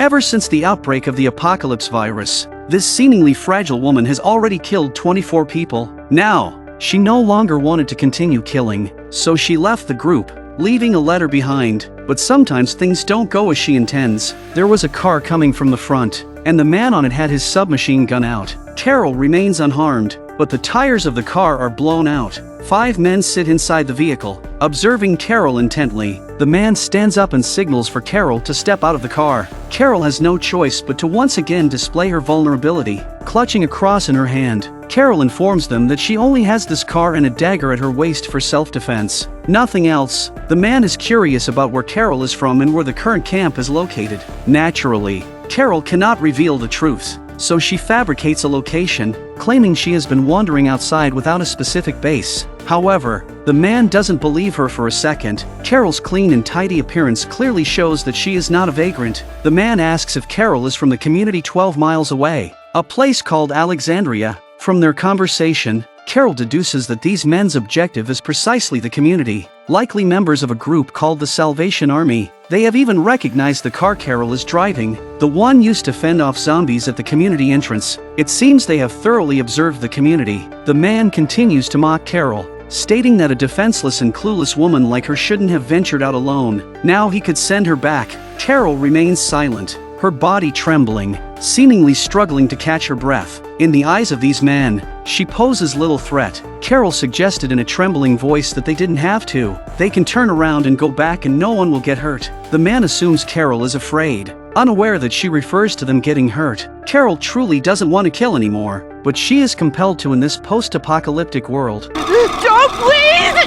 Ever since the outbreak of the apocalypse virus, this seemingly fragile woman has already killed 24 people. Now, she no longer wanted to continue killing, so she left the group, leaving a letter behind. But sometimes things don't go as she intends. There was a car coming from the front, and the man on it had his submachine gun out. Carol remains unharmed, but the tires of the car are blown out. 5 men sit inside the vehicle, observing Carol intently. The man stands up and signals for Carol to step out of the car. Carol has no choice but to once again display her vulnerability. Clutching a cross in her hand, Carol informs them that she only has this car and a dagger at her waist for self-defense. Nothing else. The man is curious about where Carol is from and where the current camp is located. Naturally, Carol cannot reveal the truth, so she fabricates a location, claiming she has been wandering outside without a specific base. However, the man doesn't believe her for a second. Carol's clean and tidy appearance clearly shows that she is not a vagrant. The man asks if Carol is from the community 12 miles away, a place called Alexandria. From their conversation, Carol deduces that these men's objective is precisely the community, likely members of a group called the Salvation Army. They have even recognized the car Carol is driving, the one used to fend off zombies at the community entrance. It seems they have thoroughly observed the community. The man continues to mock Carol, stating that a defenseless and clueless woman like her shouldn't have ventured out alone. Now he could send her back. Carol remains silent, her body trembling, seemingly struggling to catch her breath. In the eyes of these men, she poses little threat. Carol suggested in a trembling voice that they didn't have to. They can turn around and go back and no one will get hurt. The man assumes Carol is afraid, unaware that she refers to them getting hurt. Carol truly doesn't want to kill anymore, but she is compelled to in this post-apocalyptic world. Don't, please!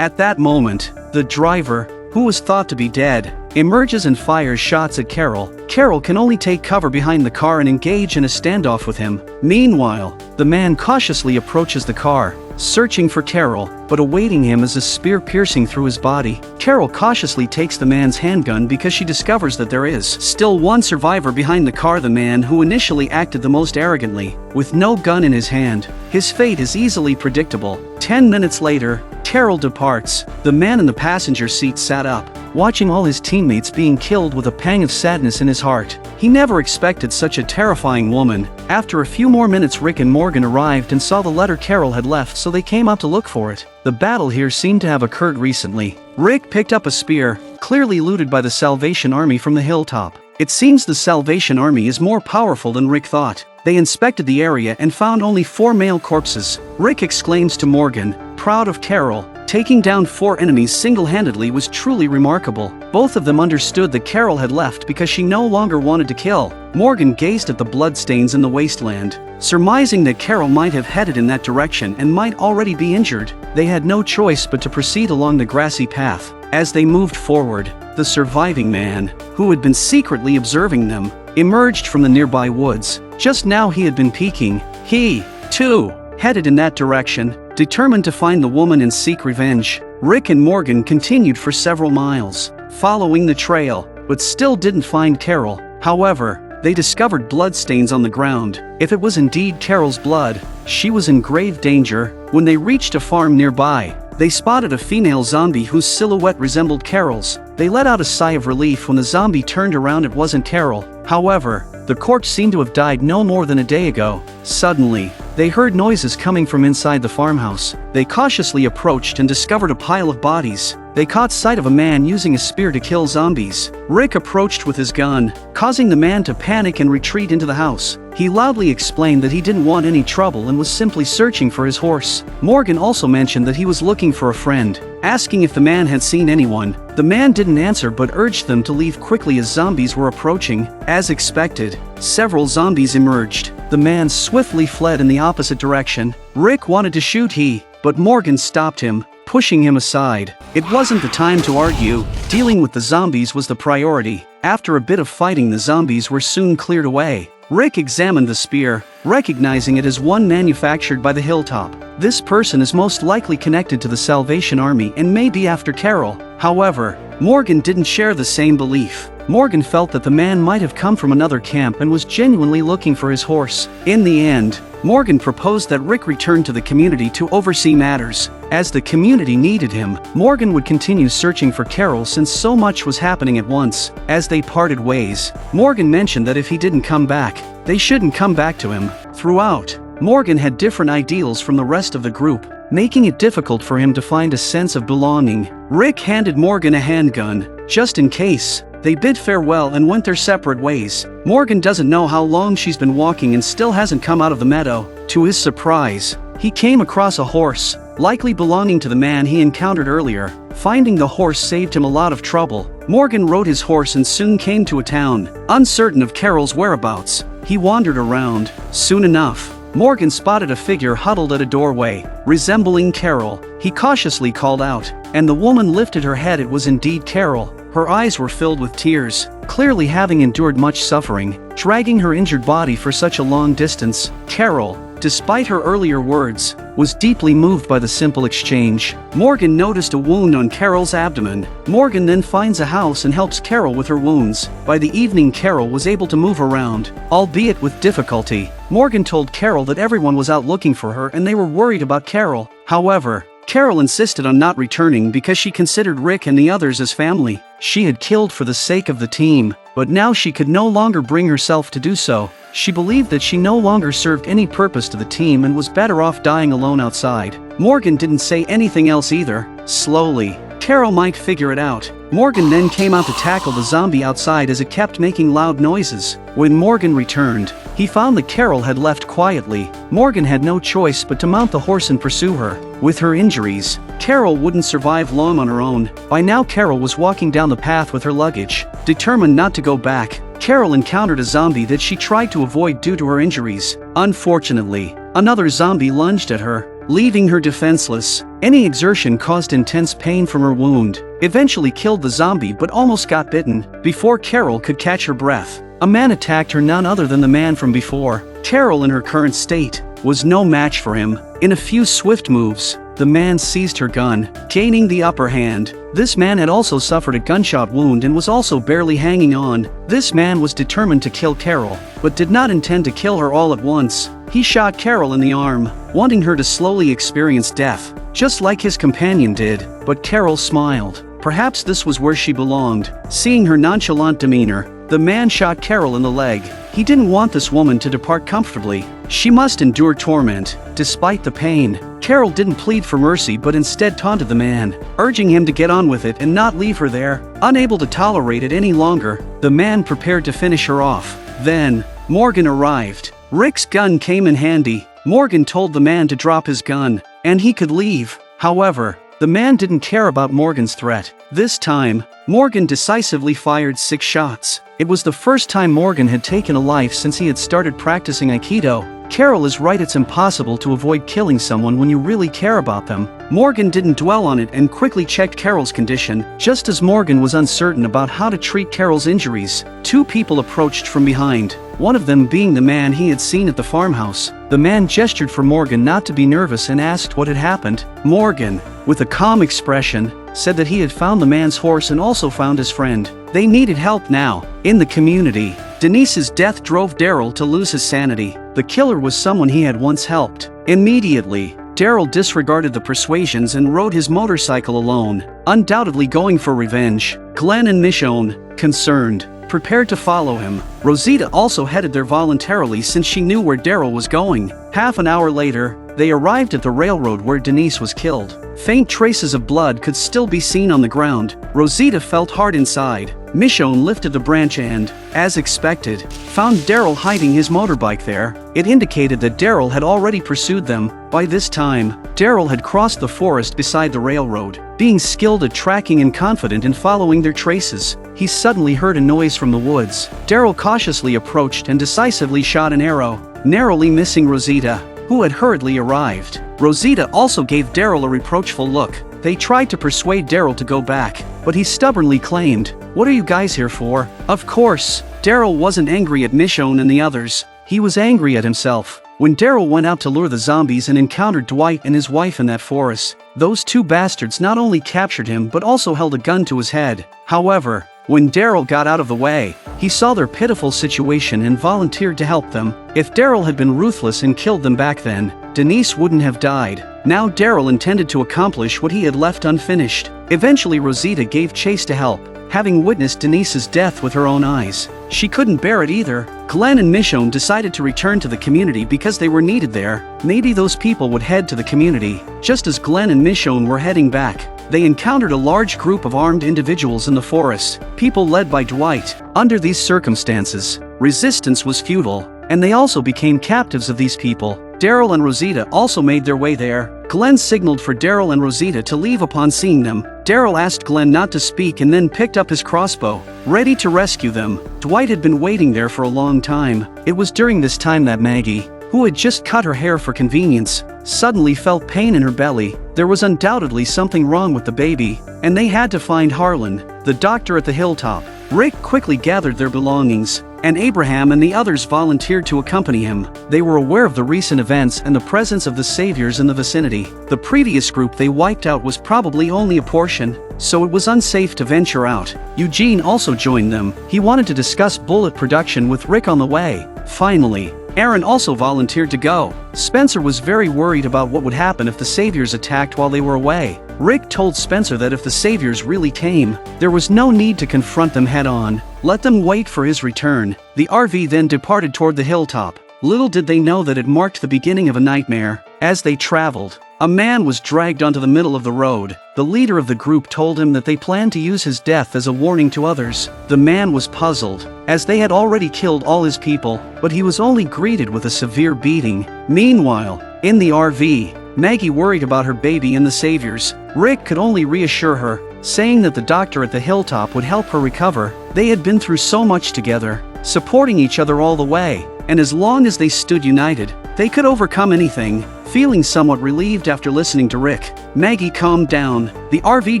At that moment, the driver, who was thought to be dead, emerges and fires shots at Carol. Carol can only take cover behind the car and engage in a standoff with him. Meanwhile, the man cautiously approaches the car, searching for Carol, but awaiting him is a spear piercing through his body. Carol cautiously takes the man's handgun because she discovers that there is still one survivor behind the car, the man who initially acted the most arrogantly, with no gun in his hand. His fate is easily predictable. 10 minutes later, Carol departs. The man in the passenger seat sat up, watching all his teammates being killed with a pang of sadness in his heart. He never expected such a terrifying woman. After a few more minutes, Rick and Morgan arrived and saw the letter Carol had left, so they came out to look for it. The battle here seemed to have occurred recently. Rick picked up a spear, clearly looted by the Salvation Army from the hilltop. It seems the Salvation Army is more powerful than Rick thought. They inspected the area and found only 4 male corpses. Rick exclaims to Morgan, proud of Carol. Taking down 4 enemies single-handedly was truly remarkable. Both of them understood that Carol had left because she no longer wanted to kill. Morgan gazed at the bloodstains in the wasteland, surmising that Carol might have headed in that direction and might already be injured. They had no choice but to proceed along the grassy path. As they moved forward, the surviving man, who had been secretly observing them, emerged from the nearby woods. Just now he had been peeking. He, too, headed in that direction, determined to find the woman and seek revenge. Rick and Morgan continued for several miles, following the trail, but still didn't find Carol. However, they discovered bloodstains on the ground. If it was indeed Carol's blood, she was in grave danger. When they reached a farm nearby, they spotted a female zombie whose silhouette resembled Carol's. They let out a sigh of relief when the zombie turned around. It wasn't Carol. However, the corpse seemed to have died no more than a day ago. Suddenly, they heard noises coming from inside the farmhouse. They cautiously approached and discovered a pile of bodies. They caught sight of a man using a spear to kill zombies. Rick approached with his gun, causing the man to panic and retreat into the house. He loudly explained that he didn't want any trouble and was simply searching for his horse. Morgan also mentioned that he was looking for a friend, asking if the man had seen anyone. The man didn't answer but urged them to leave quickly as zombies were approaching. As expected, several zombies emerged. The man swiftly fled in the opposite direction. Rick wanted to shoot but Morgan stopped him, pushing him aside. It wasn't the time to argue. Dealing with the zombies was the priority. After a bit of fighting, the zombies were soon cleared away. Rick examined the spear, recognizing it as one manufactured by the Hilltop. This person is most likely connected to the Salvation Army and may be after Carol. However, Morgan didn't share the same belief. Morgan felt that the man might have come from another camp and was genuinely looking for his horse. In the end, Morgan proposed that Rick return to the community to oversee matters. As the community needed him, Morgan would continue searching for Carol since so much was happening at once. As they parted ways, Morgan mentioned that if he didn't come back, they shouldn't come back to him. Throughout, Morgan had different ideals from the rest of the group, making it difficult for him to find a sense of belonging. Rick handed Morgan a handgun, just in case. They bid farewell and went their separate ways. Morgan doesn't know how long she's been walking and still hasn't come out of the meadow. To his surprise, he came across a horse, likely belonging to the man he encountered earlier. Finding the horse saved him a lot of trouble. Morgan rode his horse and soon came to a town. Uncertain of Carol's whereabouts, he wandered around. Soon enough, Morgan spotted a figure huddled at a doorway, resembling Carol. He cautiously called out, and the woman lifted her head. It was indeed Carol. Her eyes were filled with tears, clearly having endured much suffering, dragging her injured body for such a long distance. Carol, despite her earlier words, was deeply moved by the simple exchange. Morgan noticed a wound on Carol's abdomen. Morgan then finds a house and helps Carol with her wounds. By the evening, Carol was able to move around, albeit with difficulty. Morgan told Carol that everyone was out looking for her and they were worried about Carol. However, Carol insisted on not returning because she considered Rick and the others as family. She had killed for the sake of the team, but now she could no longer bring herself to do so. She believed that she no longer served any purpose to the team and was better off dying alone outside. Morgan didn't say anything else either. Slowly, Carol might figure it out. Morgan then came out to tackle the zombie outside as it kept making loud noises. When Morgan returned, he found that Carol had left quietly. Morgan had no choice but to mount the horse and pursue her. With her injuries, Carol wouldn't survive long on her own. By now, Carol was walking down the path with her luggage. Determined not to go back, Carol encountered a zombie that she tried to avoid due to her injuries. Unfortunately, another zombie lunged at her, leaving her defenseless. Any exertion caused intense pain from her wound. Eventually killed the zombie but almost got bitten. Before Carol could catch her breath, a man attacked her, none other than the man from before. Carol, in her current state, was no match for him. In a few swift moves, the man seized her gun, gaining the upper hand. This man had also suffered a gunshot wound and was also barely hanging on. This man was determined to kill Carol, but did not intend to kill her all at once. He shot Carol in the arm, wanting her to slowly experience death, just like his companion did. But Carol smiled. Perhaps this was where she belonged. Seeing her nonchalant demeanor, the man shot Carol in the leg. He didn't want this woman to depart comfortably. She must endure torment. Despite the pain, Carol didn't plead for mercy but instead taunted the man, urging him to get on with it and not leave her there. Unable to tolerate it any longer, the man prepared to finish her off. Then, Morgan arrived. Rick's gun came in handy. Morgan told the man to drop his gun, and he could leave. However, the man didn't care about Morgan's threat. This time, Morgan decisively fired 6 shots. It was the first time Morgan had taken a life since he had started practicing Aikido. Carol is right, it's impossible to avoid killing someone when you really care about them. Morgan didn't dwell on it and quickly checked Carol's condition. Just as Morgan was uncertain about how to treat Carol's injuries, 2 people approached from behind, one of them being the man he had seen at the farmhouse. The man gestured for Morgan not to be nervous and asked what had happened. Morgan, with a calm expression, said that he had found the man's horse and also found his friend. They needed help now. In the community, Denise's death drove Daryl to lose his sanity. The killer was someone he had once helped. Immediately, Daryl disregarded the persuasions and rode his motorcycle alone, undoubtedly going for revenge. Glenn and Michonne, concerned, prepared to follow him. Rosita also headed there voluntarily since she knew where Daryl was going. Half an hour later, they arrived at the railroad where Denise was killed. Faint traces of blood could still be seen on the ground. Rosita felt hard inside. Michonne lifted the branch and, as expected, found Daryl hiding his motorbike there. It indicated that Daryl had already pursued them. By this time, Daryl had crossed the forest beside the railroad. Being skilled at tracking and confident in following their traces, he suddenly heard a noise from the woods. Daryl cautiously approached and decisively shot an arrow, narrowly missing Rosita, who had hurriedly arrived. Rosita also gave Daryl a reproachful look. They tried to persuade Daryl to go back, but he stubbornly claimed, "What are you guys here for?" Of course, Daryl wasn't angry at Michonne and the others. He was angry at himself. When Daryl went out to lure the zombies and encountered Dwight and his wife in that forest, Those two bastards not only captured him but also held a gun to his head. However, when Daryl got out of the way, he saw their pitiful situation and volunteered to help them. If Daryl had been ruthless and killed them back then, Denise wouldn't have died. Now Daryl intended to accomplish what he had left unfinished. Eventually Rosita gave chase to help, having witnessed Denise's death with her own eyes. She couldn't bear it either. Glenn and Michonne decided to return to the community because they were needed there. Maybe those people would head to the community. Just as Glenn and Michonne were heading back, they encountered a large group of armed individuals in the forest, people led by Dwight. Under these circumstances, resistance was futile, and they also became captives of these people. Daryl and Rosita also made their way there. Glenn signaled for Daryl and Rosita to leave upon seeing them. Daryl asked Glenn not to speak and then picked up his crossbow, ready to rescue them. Dwight had been waiting there for a long time. It was during this time that Maggie, who had just cut her hair for convenience, suddenly felt pain in her belly. There was undoubtedly something wrong with the baby, and they had to find Harlan, the doctor at the Hilltop. Rick quickly gathered their belongings, and Abraham and the others volunteered to accompany him. They were aware of the recent events and the presence of the saviors in the vicinity. The previous group they wiped out was probably only a portion, so it was unsafe to venture out. Eugene also joined them. He wanted to discuss bullet production with Rick on the way. Finally, Aaron also volunteered to go. Spencer was very worried about what would happen if the saviors attacked while they were away. Rick told Spencer that if the saviors really came, there was no need to confront them head-on. Let them wait for his return. The RV then departed toward the hilltop. Little did they know that it marked the beginning of a nightmare. As they traveled, a man was dragged onto the middle of the road. The leader of the group told him that they planned to use his death as a warning to others. The man was puzzled, as they had already killed all his people, but he was only greeted with a severe beating. Meanwhile, in the RV, Maggie worried about her baby and the saviors. Rick could only reassure her, saying that the doctor at the hilltop would help her recover. They had been through so much together, supporting each other all the way, and as long as they stood united, they could overcome anything. Feeling somewhat relieved after listening to Rick, Maggie calmed down. The RV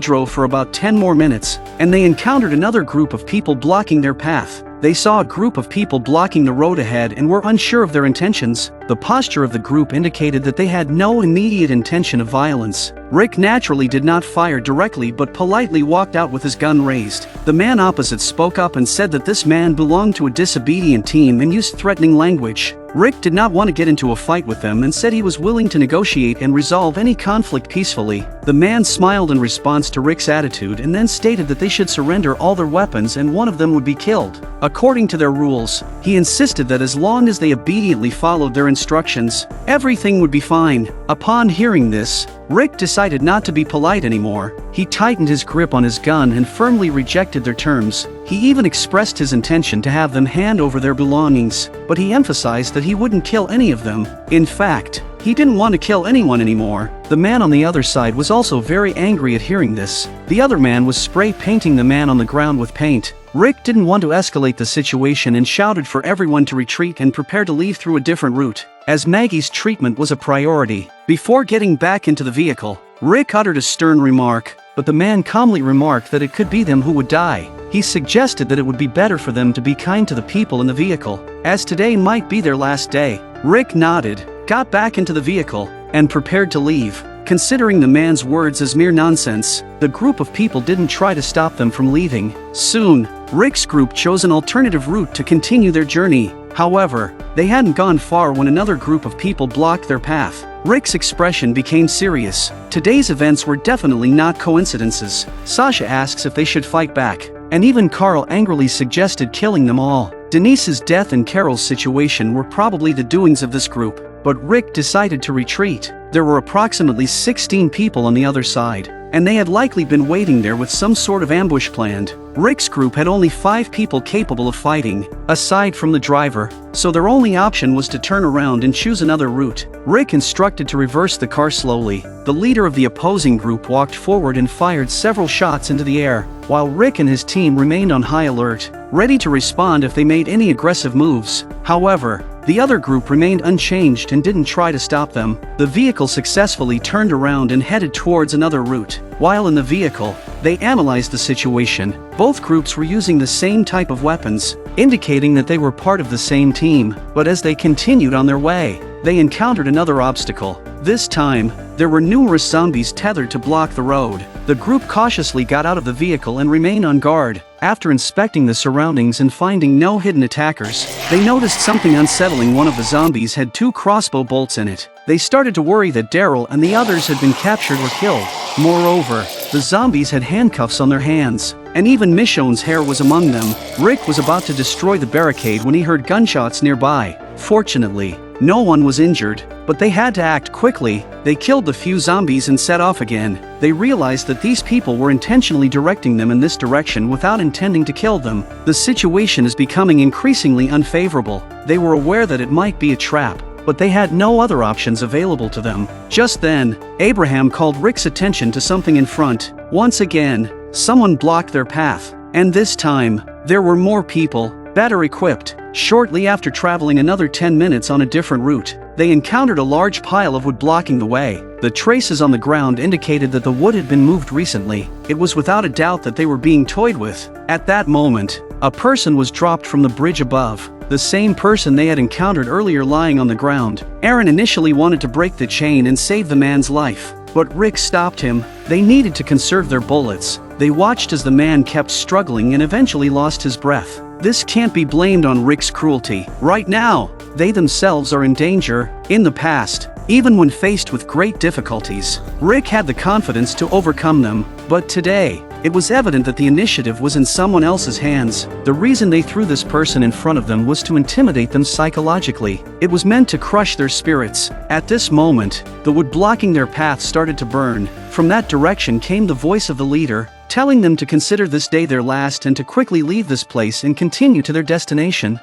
drove for about 10 more minutes, and they encountered another group of people blocking their path. They saw a group of people blocking the road ahead and were unsure of their intentions. The posture of the group indicated that they had no immediate intention of violence. Rick naturally did not fire directly but politely walked out with his gun raised. The man opposite spoke up and said that this man belonged to a disobedient team and used threatening language. Rick did not want to get into a fight with them and said he was willing to negotiate and resolve any conflict peacefully. The man smiled in response to Rick's attitude and then stated that they should surrender all their weapons and one of them would be killed. According to their rules, he insisted that as long as they obediently followed their instructions, everything would be fine. Upon hearing this, Rick decided not to be polite anymore. He tightened his grip on his gun and firmly rejected their terms. He even expressed his intention to have them hand over their belongings, but he emphasized that he wouldn't kill any of them. In fact, he didn't want to kill anyone anymore. The man on the other side was also very angry at hearing this. The other man was spray painting the man on the ground with paint. Rick didn't want to escalate the situation and shouted for everyone to retreat and prepare to leave through a different route, as Maggie's treatment was a priority. Before getting back into the vehicle, Rick uttered a stern remark, but the man calmly remarked that it could be them who would die. He suggested that it would be better for them to be kind to the people in the vehicle, as today might be their last day. Rick nodded, got back into the vehicle, and prepared to leave. Considering the man's words as mere nonsense, the group of people didn't try to stop them from leaving. Soon, Rick's group chose an alternative route to continue their journey. However, they hadn't gone far when another group of people blocked their path. Rick's expression became serious. Today's events were definitely not coincidences. Sasha asks if they should fight back, and even Carl angrily suggested killing them all. Denise's death and Carol's situation were probably the doings of this group, but Rick decided to retreat. There were approximately 16 people on the other side, and they had likely been waiting there with some sort of ambush planned. Rick's group had only 5 people capable of fighting, aside from the driver, so their only option was to turn around and choose another route. Rick instructed to reverse the car slowly. The leader of the opposing group walked forward and fired several shots into the air, while Rick and his team remained on high alert, ready to respond if they made any aggressive moves. However, the other group remained unchanged and didn't try to stop them. The vehicle successfully turned around and headed towards another route. While in the vehicle, they analyzed the situation. Both groups were using the same type of weapons, indicating that they were part of the same team. But as they continued on their way, they encountered another obstacle. This time, there were numerous zombies tethered to block the road. The group cautiously got out of the vehicle and remained on guard. After inspecting the surroundings and finding no hidden attackers, they noticed something unsettling. One of the zombies had 2 crossbow bolts in it. They started to worry that Daryl and the others had been captured or killed. Moreover, the zombies had handcuffs on their hands, and even Michonne's hair was among them. Rick was about to destroy the barricade when he heard gunshots nearby. Fortunately, no one was injured, but they had to act quickly. They killed the few zombies and set off again. They realized that these people were intentionally directing them in this direction without intending to kill them. The situation is becoming increasingly unfavorable. They were aware that it might be a trap, but they had no other options available to them. Just then, Abraham called Rick's attention to something in front. Once again, someone blocked their path, and this time, there were more people, better equipped. Shortly after traveling another 10 minutes on a different route, they encountered a large pile of wood blocking the way. The traces on the ground indicated that the wood had been moved recently. It was without a doubt that they were being toyed with. At that moment, a person was dropped from the bridge above, the same person they had encountered earlier lying on the ground. Aaron initially wanted to break the chain and save the man's life, but Rick stopped him. They needed to conserve their bullets. They watched as the man kept struggling and eventually lost his breath. This can't be blamed on Rick's cruelty. Right now, they themselves are in danger. In the past, even when faced with great difficulties, Rick had the confidence to overcome them. But today, it was evident that the initiative was in someone else's hands. The reason they threw this person in front of them was to intimidate them psychologically. It was meant to crush their spirits. At this moment, the wood blocking their path started to burn. From that direction came the voice of the leader, telling them to consider this day their last and to quickly leave this place and continue to their destination.